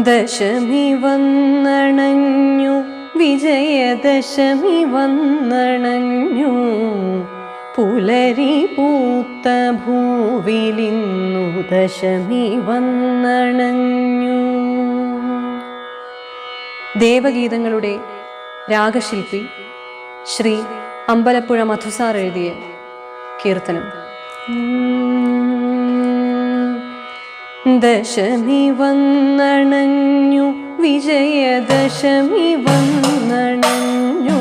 ദശമി വന്നണഞ്ഞു വിജയദശമി വന്നണഞ്ഞു പുലരി പൂത്ത ഭൂവിലിന്നു ദശമി വന്നണഞ്ഞു. ദേവഗീതങ്ങളുടെ രാഗശില്പി ശ്രീ അമ്പലപ്പുഴ മധുസാർ എഴുതിയ കീർത്തനം. ദശമി വന്നണഞ്ഞു വിജയദശമി വന്നണഞ്ഞു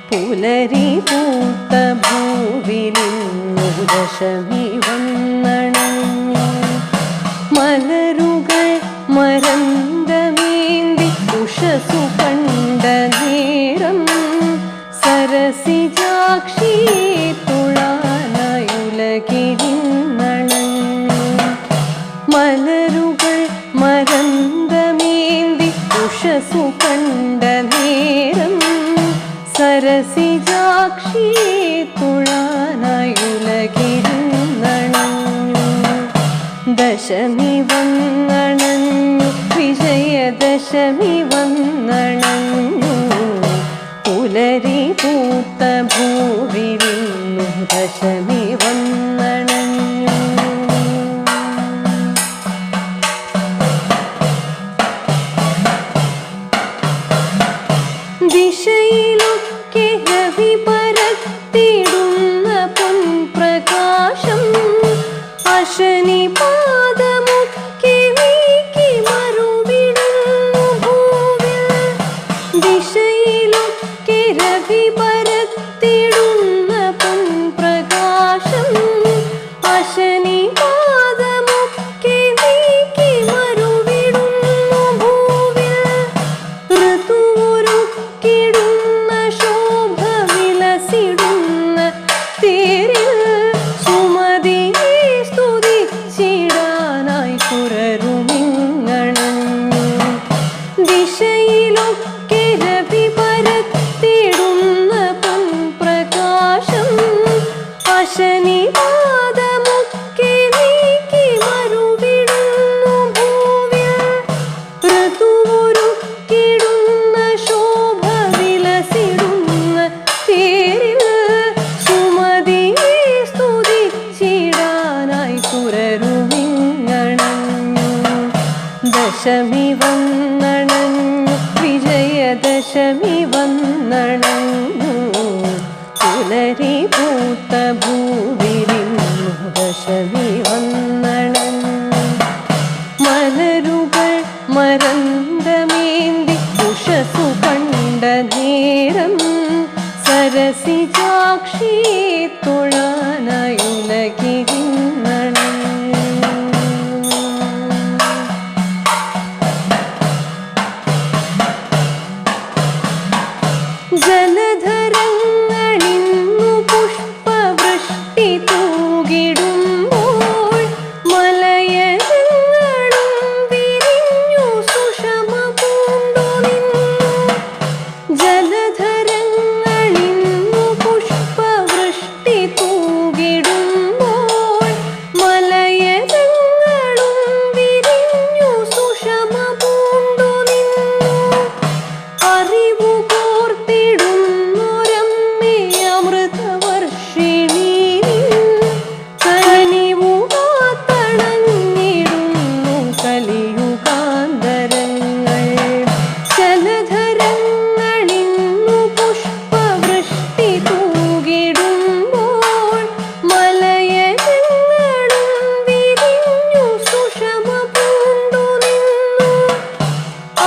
പുലരി പൂത്ത ഭൂവിലിന്നു ദശമി വന്നണഞ്ഞു. മലരുകൾ മരന്തമേന്തി ഉഷസു കണ്ട നേരം സരസിജാക്ഷി തുഴാനായുലകിരിന്നണഞ്ഞു. മലരുകൾ മരന്തമേന്തി ഉഷസു കണ്ട നേരം സരസിജാക്ഷി തുഴാനായുലകിരിന്നണഞ്ഞു. ദശമി വന്നണഞ്ഞു വിജയദശമി വന്നണഞ്ഞു പുലരി പൂത്ത ഭൂവിലിന്നു ദശമി വന്നണഞ്ഞു. ദിശയിലൊക്കെ രവി പരത്തിടുന്ന പൊൻപ്രകാശം അശനി പാദമൊക്കെ നീക്കി മറുവിടുന്നു ഭൂവിൽ. ദിശയിലൊക്കെ രവി പരത്തിടുന്ന പൊൻപ്രകാശം അശനി പാദമൊക്കെ നീക്കി മറുവിടുന്നു ഭൂവിൽ. ഋതുവൊരുക്കിടുന്ന ശോഭ വിലസിടുന്ന തേരിൽ സുമതിയെ സ്തുതിച്ചിടാനായി കുരരുമിങ്ങണഞ്ഞു. ദിശയിലൊക്കെ രവി പരത്തിടുന്ന പൊൻപ്രകാശം അശനി പാദമൊക്കെ നീക്കി മറുവിടുന്നു ഭൂവിൽ. ഋതുവൊരുക്കിടുന്ന ശോഭ വിലസിടുന്ന തേരിൽ സുമതിയെ സ്തുതിച്ചിടാനായി കുരരുമിങ്ങണഞ്ഞു. ദശമി വന്നണഞ്ഞു വിജയദശമി വന്നണഞ്ഞു പുലരി പൂത്ത ഭൂവിലിന്നു ദശമി വന്നണഞ്ഞു. മലരുകൾ മരന്തമേന്തി ഉഷസു കണ്ട നേരം സരസിജാക്ഷി തുഴാനായുലകിരിന്നണഞ്ഞു. ജലധരങ്ങളിന്നു പുഷ്പവൃഷ്ടി തൂകിടുമ്പോൾ മലയജങ്ങളും വിരിഞ്ഞു സുഷമ പൂണ്ടു നിന്നു. ജലധരങ്ങളിന്നു പുഷ്പവൃഷ്ടി തൂകിടുമ്പോൾ മലയജങ്ങളും വിരിഞ്ഞു സുഷമ പൂണ്ടു നിന്നു. അറിവു കോർത്തിടുന്നൊരമ്മേ അമൃതവർഷിണി കനിവു കാത്തണഞ്ഞിടുന്നു കലിയുഗാന്തരങ്ങൾ. ജലധരങ്ങളിന്നു പുഷ്പവൃഷ്ടി തൂകിടുമ്പോൾ മലയജങ്ങളും വിരിഞ്ഞു സുഷമ പൂണ്ടു നിന്നു.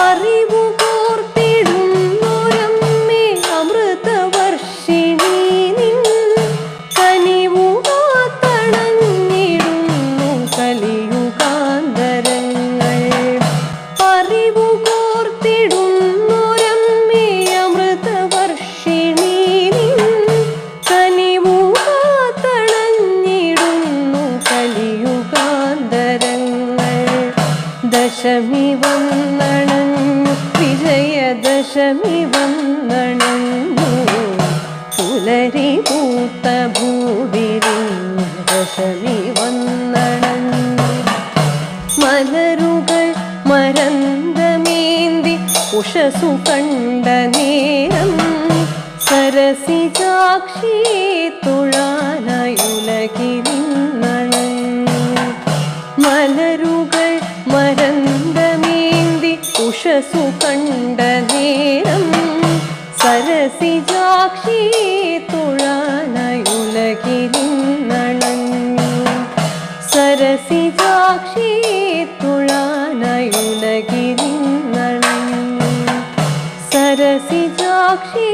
അറിവു കോർത്തിടുന്നൊരമ്മേ അമൃതവർഷിണി കനിവു കാത്തണഞ്ഞിടുന്നു കലിയുഗാന്തരങ്ങൾ. അറിവു കോർത്തിടുന്നൊരമ്മേ അമൃതവർഷിണി കനിവു കാത്തണഞ്ഞിടുന്നു കലിയുഗാന്തരങ്ങൾ. ദശമി വന്നണഞ്ഞു വിജയദശമി വന്നണഞ്ഞു പുലരി പൂത്ത ഭൂവിലിന്നു ദശമി വന്നണഞ്ഞു. മലരുകൾ മരന്ത ഉഷസു കണ്ട നേരം സരസിജാക്ഷി തുഴാനായുലകിരിന്നണഞ്ഞു മലരുകൾ മരന്തമേന്തി ഉഷസു കണ്ട നേരം സരസിജാക്ഷി തുഴാനായുലകിരിന്നണഞ്ഞു സരസിജാക്ഷി തുഴാനായുലകിരിന്നണഞ്ഞു സരസിജാക്ഷി